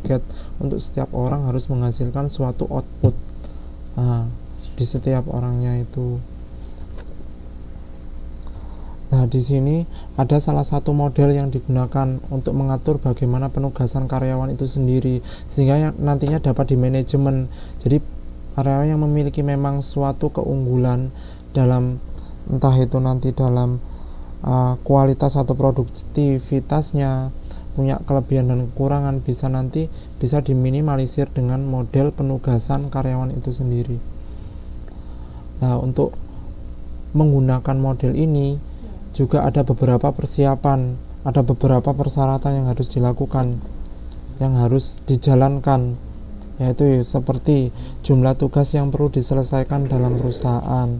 target untuk setiap orang harus menghasilkan suatu output di setiap orangnya itu. Nah, di sini ada salah satu model yang digunakan untuk mengatur bagaimana penugasan karyawan itu sendiri, sehingga nantinya dapat dimanajemen. Jadi karyawan yang memiliki memang suatu keunggulan dalam, entah itu nanti dalam kualitas atau produktivitasnya, punya kelebihan dan kekurangan, bisa diminimalisir dengan model penugasan karyawan itu sendiri. Nah, untuk menggunakan model ini juga ada beberapa persiapan, ada beberapa persyaratan yang harus dilakukan, yang harus dijalankan, yaitu seperti jumlah tugas yang perlu diselesaikan dalam perusahaan.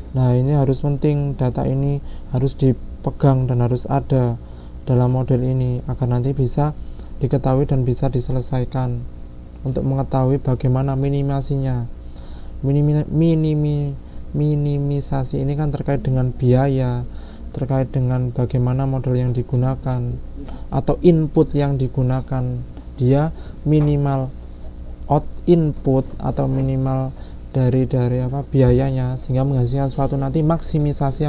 Nah, ini harus penting, data ini harus dipegang dan harus ada dalam model ini agar nanti bisa diketahui dan bisa diselesaikan. Untuk mengetahui bagaimana minimasinya, minimisasi ini kan terkait dengan biaya, terkait dengan bagaimana model yang digunakan atau input yang digunakan. Dia minimal input atau minimal dari biayanya, sehingga menghasilkan suatu nanti maksimisasi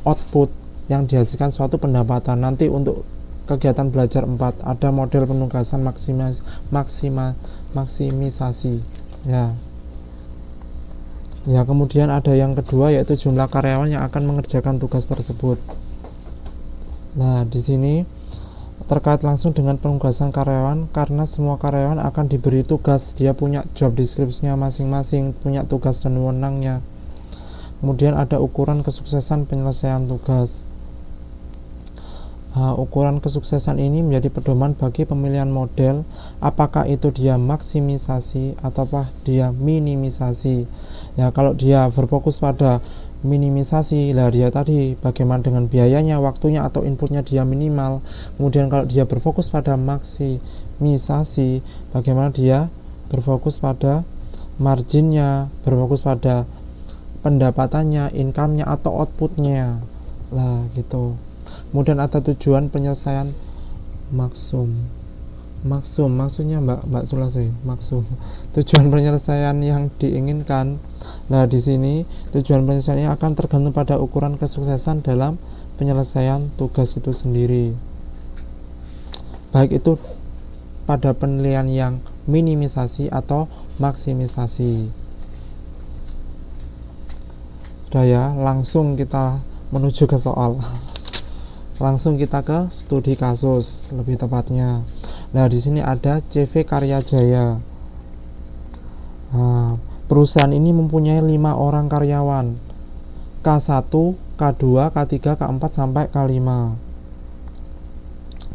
output yang dihasilkan suatu pendapatan. Nanti untuk kegiatan belajar 4 ada model penugasan maksimisasi ya. Kemudian ada yang kedua, yaitu jumlah karyawan yang akan mengerjakan tugas tersebut. Nah, di sini terkait langsung dengan penugasan karyawan, karena semua karyawan akan diberi tugas, dia punya job description-nya masing-masing, punya tugas dan wewenangnya. Kemudian ada ukuran kesuksesan penyelesaian tugas. Ukuran kesuksesan ini menjadi pedoman bagi pemilihan model, apakah itu dia maksimisasi ataukah dia minimisasi. Ya, kalau dia berfokus pada minimisasi, lah dia tadi bagaimana dengan biayanya, waktunya atau inputnya dia minimal. Kemudian kalau dia berfokus pada maksimisasi, bagaimana dia berfokus pada marginnya, berfokus pada pendapatannya, income-nya atau outputnya lah gitu. Kemudian ada tujuan penyelesaian maksum maksudnya Mbak Sulasi, maksum tujuan penyelesaian yang diinginkan. Nah, di sini tujuan penyelesaiannya akan tergantung pada ukuran kesuksesan dalam penyelesaian tugas itu sendiri, baik itu pada penilaian yang minimisasi atau maksimisasi. Sudah ya, langsung kita menuju ke soal. Langsung kita ke studi kasus lebih tepatnya. Nah, di sini ada CV Karya Jaya. Perusahaan ini mempunyai 5 orang karyawan, K1, K2, K3, K4 sampai K5,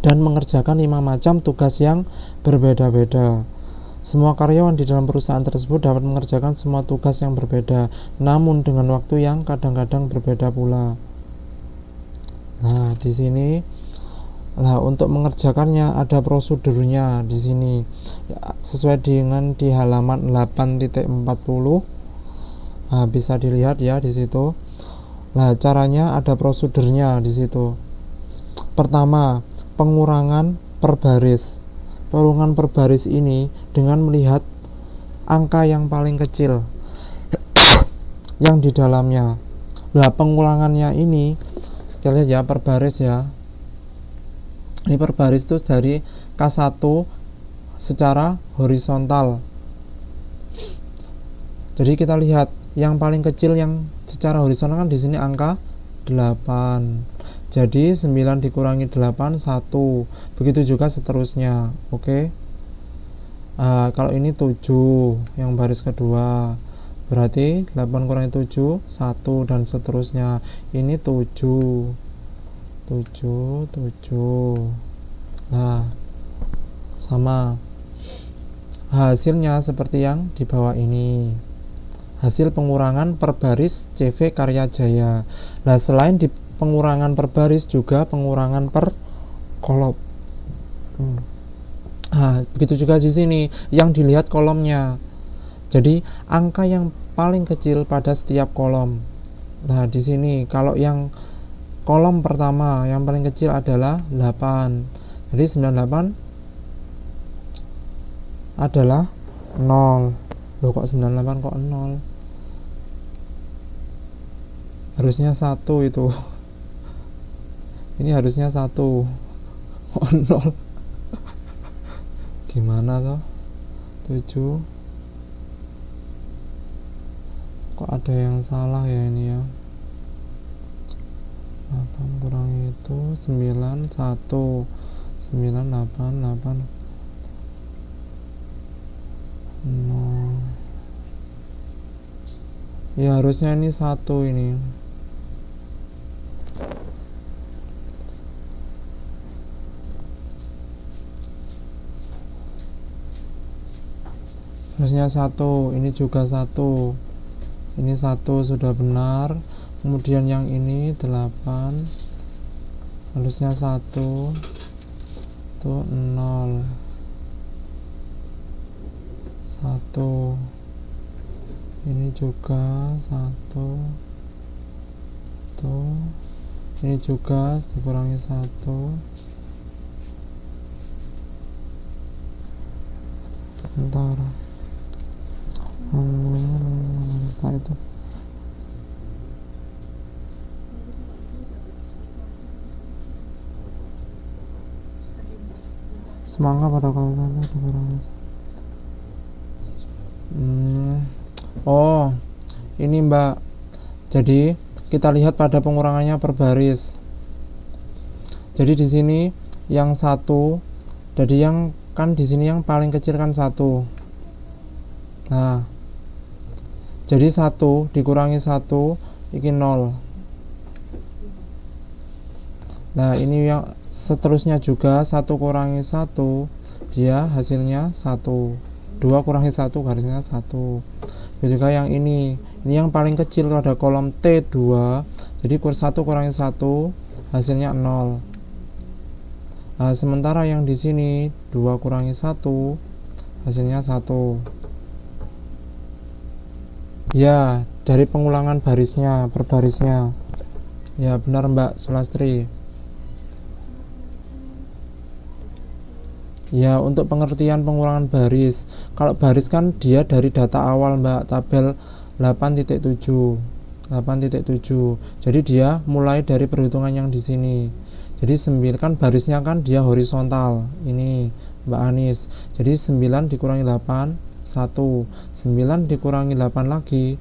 dan mengerjakan 5 macam tugas yang berbeda-beda. Semua karyawan di dalam perusahaan tersebut dapat mengerjakan semua tugas yang berbeda, namun dengan waktu yang kadang-kadang berbeda pula. Nah, di sini untuk mengerjakannya ada prosedurnya di sini. Ya, sesuai dengan di halaman 8.40. Bisa dilihat ya di situ. Nah, caranya ada prosedurnya di situ. Pertama, pengurangan per baris. Pengurangan per baris ini dengan melihat angka yang paling kecil yang di dalamnya. Nah, pengurangannya ini kita lihat ya per baris ya. Ini per baris itu dari K1 secara horizontal. Jadi kita lihat yang paling kecil yang secara horizontal kan di sini angka 8. Jadi 9 dikurangi 8 1. Begitu juga seterusnya. Oke. Kalau ini 7 yang baris kedua. Berarti 8 kurangi 7 1 dan seterusnya. Ini 7. Nah, sama. Hasilnya seperti yang di bawah ini. Hasil pengurangan per baris CV Karya Jaya. Nah, selain di pengurangan per baris juga pengurangan per kolom. Begitu juga di sini yang dilihat kolomnya. Jadi angka yang paling kecil pada setiap kolom. Nah, di sini kalau yang kolom pertama yang paling kecil adalah 8. Jadi 98 adalah 0. Loh, kok 98 kok 0? Harusnya 1 itu. Ini harusnya 1. Kok 0? Gimana toh? 7. Kok ada yang salah ya ini ya? 8 kurang itu 9, 1. 9, 8, 8, 0. Ya harusnya ini 1 ini. Harusnya 1, ini juga 1. Ini 1 sudah benar. Kemudian yang ini 8. Harusnya 1. Tuh 0. 1. Ini juga 1. Tuh. Ini juga dikurangi 1. Bentar. Setelah itu semangka pada kalau dikurangi. Oh, ini Mbak. Jadi kita lihat pada pengurangannya per baris. Jadi di sini yang 1. Jadi yang kan di sini yang paling kecil kan 1. Nah, jadi 1 dikurangi 1 ini 0. Nah, ini yang seterusnya juga 1 kurangi 1 dia hasilnya 1. 2 kurangi 1 garisnya 1. Juga yang ini yang paling kecil pada kolom T2. Jadi 1 kurangi 1 hasilnya 0. Nah, sementara yang di sini 2 kurangi 1 hasilnya 1. Ya, dari pengulangan barisnya per barisnya. Ya, benar Mbak Sulastri. Ya, untuk pengertian pengulangan baris. Kalau baris kan dia dari data awal Mbak, tabel 8.7. 8.7. Jadi dia mulai dari perhitungan yang di sini. Jadi 9 kan barisnya kan dia horizontal. Ini Mbak Anis. Jadi 9 dikurangi 8 1. 9 dikurangi 8 lagi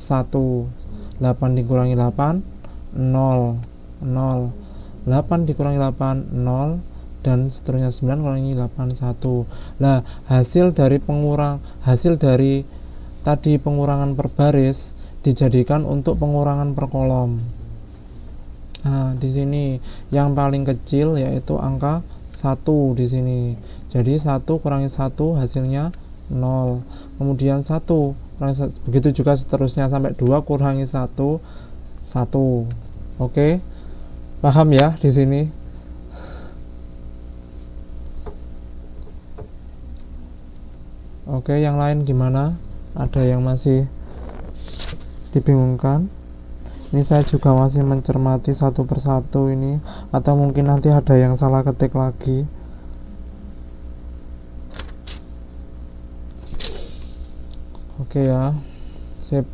1. 8 dikurangi 8 0. 0. 8 dikurangi 8 0. Dan seterusnya 9 kurangi 8 1. Nah, hasil dari tadi pengurangan per baris dijadikan untuk pengurangan per kolom. Nah, di sini yang paling kecil yaitu angka 1 di sini. Jadi 1 kurangi 1 hasilnya 0. Kemudian 1 kurangi 1, begitu juga seterusnya sampai 2 kurangi 1 1. Oke. Paham ya di sini? Oke, yang lain gimana? Ada yang masih dibingungkan? Ini saya juga masih mencermati satu persatu ini, atau mungkin nanti ada yang salah ketik lagi. Oke ya, sip.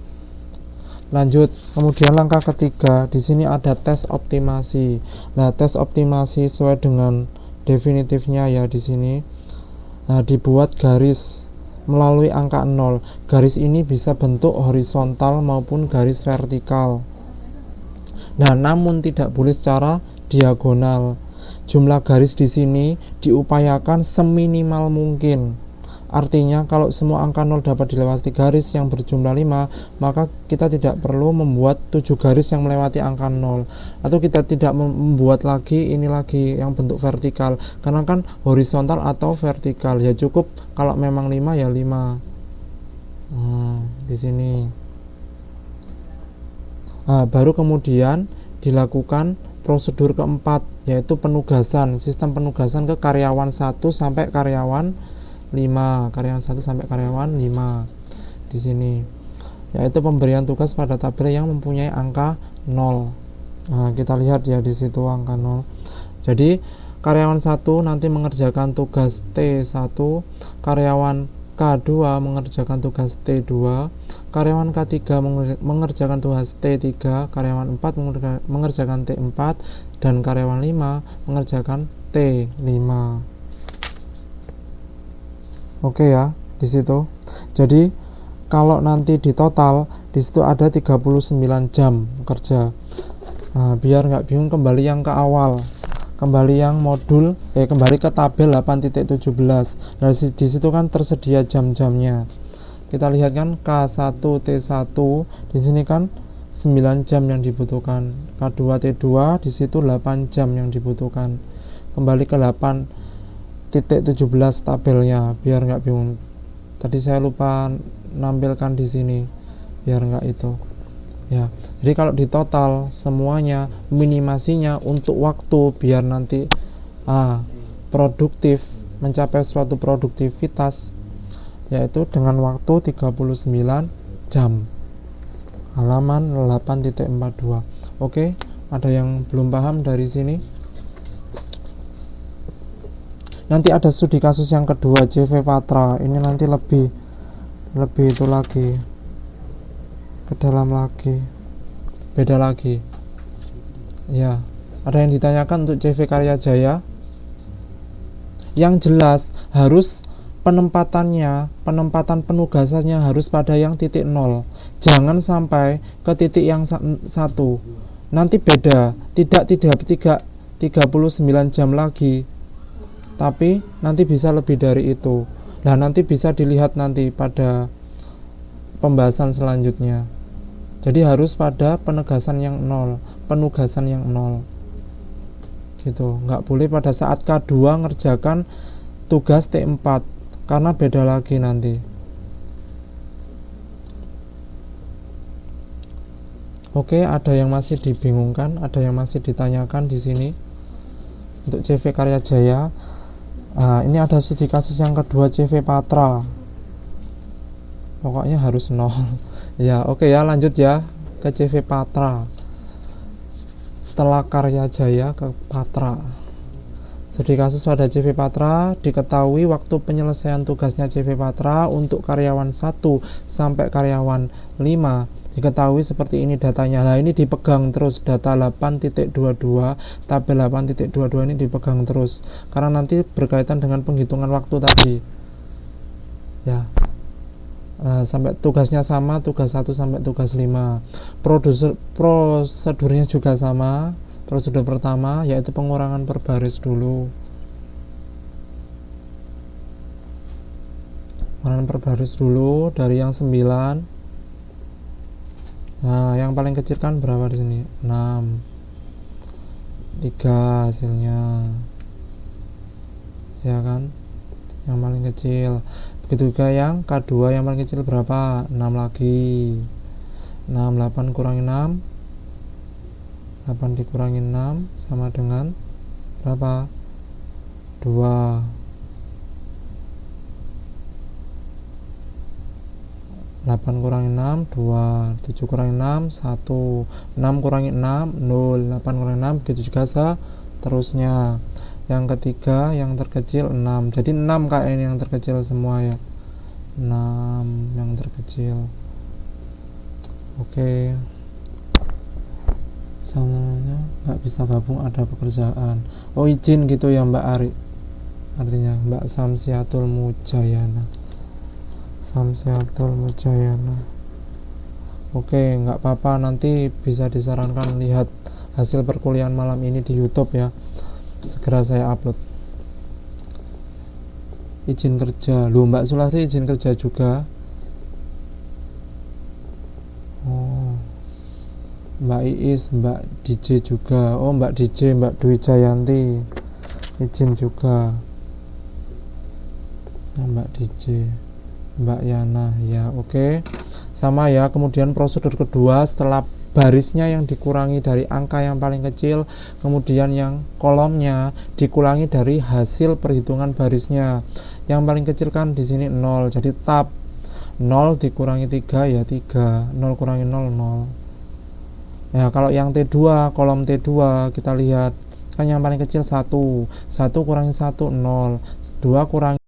Lanjut. Kemudian langkah ketiga, di sini ada tes optimasi. Nah, tes optimasi sesuai dengan definitifnya ya di sini. Nah, dibuat garis melalui angka 0. Garis ini bisa bentuk horizontal maupun garis vertikal. Nah, namun tidak boleh secara diagonal. Jumlah garis di sini diupayakan seminimal mungkin. Artinya kalau semua angka 0 dapat dilewati garis yang berjumlah 5, maka kita tidak perlu membuat 7 garis yang melewati angka 0. Atau kita tidak membuat lagi ini lagi yang bentuk vertikal, karena kan horizontal atau vertikal. Ya cukup kalau memang 5 ya 5. Di sini. Nah, baru kemudian dilakukan prosedur keempat, yaitu penugasan, sistem penugasan ke karyawan 1 sampai karyawan 5, karyawan 1 sampai karyawan 5 di sini, yaitu pemberian tugas pada tabel yang mempunyai angka 0. Nah, kita lihat ya di situ angka 0. Jadi karyawan 1 nanti mengerjakan tugas T1, karyawan K2 mengerjakan tugas T2, karyawan K3 mengerjakan tugas T3, karyawan 4 mengerjakan T4, dan karyawan 5 mengerjakan T5. Oke ya, di situ. Jadi kalau nanti di total di situ ada 39 jam kerja. Nah, biar nggak bingung, kembali yang ke awal, kembali yang modul, kembali ke tabel 8.17. Nah, di situ kan tersedia jam-jamnya. Kita lihat kan K1 T1 di sini kan 9 jam yang dibutuhkan, K2 T2 di situ 8 jam yang dibutuhkan. Kembali ke 8.17 tabelnya biar nggak bingung. Tadi saya lupa nampilkan di sini biar nggak itu. Ya, jadi kalau di total semuanya minimasinya untuk waktu biar nanti produktif, mencapai suatu produktivitas, yaitu dengan waktu 39 jam. Halaman 8.42. Oke, ada yang belum paham dari sini? Nanti ada studi kasus yang kedua, CV Patra. Ini nanti lebih itu lagi, ke dalam lagi, beda lagi. Ya, ada yang ditanyakan untuk CV Karya Jaya? Yang jelas harus penempatan penugasannya harus pada yang titik 0. Jangan sampai ke titik yang 1. Nanti beda, tidak 39 jam lagi, tapi nanti bisa lebih dari itu. Nah, nanti bisa dilihat nanti pada pembahasan selanjutnya. Jadi harus pada penugasan yang 0 gitu. Nggak boleh pada saat K2 ngerjakan tugas T4, karena beda lagi nanti. Oke, ada yang masih dibingungkan, ada yang masih ditanyakan di sini untuk CV Karya Jaya. Ini ada studi kasus yang kedua, CV Patra. Pokoknya harus 0. Ya, oke ya, lanjut ya ke CV Patra. Setelah Karya Jaya ke Patra. Studi kasus pada CV Patra, diketahui waktu penyelesaian tugasnya CV Patra untuk karyawan 1 sampai karyawan 5. Diketahui seperti ini datanya. Nah, ini dipegang terus, data 8.22, tabel 8.22 ini dipegang terus, karena nanti berkaitan dengan penghitungan waktu tadi. Ya. Sampai tugasnya sama, tugas 1 sampai tugas 5. Prosedurnya juga sama. Prosedur pertama yaitu pengurangan per baris dulu. Pengurangan per baris dulu dari yang 9. Nah, yang paling kecil kan berapa di sini? 6. 3 hasilnya. Ya kan? Yang paling kecil. Begitu juga yang K2 yang paling kecil berapa? 6 lagi. 6, 8 kurangi 6. 8 dikurangi 6 sama dengan berapa? 2. 8 kurangi 6, 2. 7 kurangi 6, 1. 6 kurangi 6, 0. 8 kurangi 6, begitu juga seterusnya. Yang ketiga, yang terkecil 6. Jadi 6 ini yang terkecil semua ya. 6 yang terkecil. Oke. Semuanya nggak bisa gabung, ada pekerjaan. Oh, izin gitu ya Mbak Ari. Artinya Mbak Samsiatul Mujayana. Oke, nggak apa-apa, nanti bisa disarankan lihat hasil perkuliahan malam ini di YouTube ya. Segera saya upload. Izin kerja, lu Mbak Sulasi izin kerja juga. Oh, Mbak Iis, Mbak DJ juga. Oh, Mbak DJ, Mbak Dwi Jayanti izin juga. Mbak DJ, Mbak Yana, ya oke. Sama ya. Kemudian prosedur kedua, setelah barisnya yang dikurangi dari angka yang paling kecil, kemudian yang kolomnya dikurangi dari hasil perhitungan barisnya. Yang paling kecil kan di sini 0, jadi tab 0 dikurangi 3 ya 3. 0 kurangi 0, 0. Ya, kalau yang T2, kolom T2 kita lihat rumuskan yang paling kecil 1 kurangi 1 0, 2 kurangi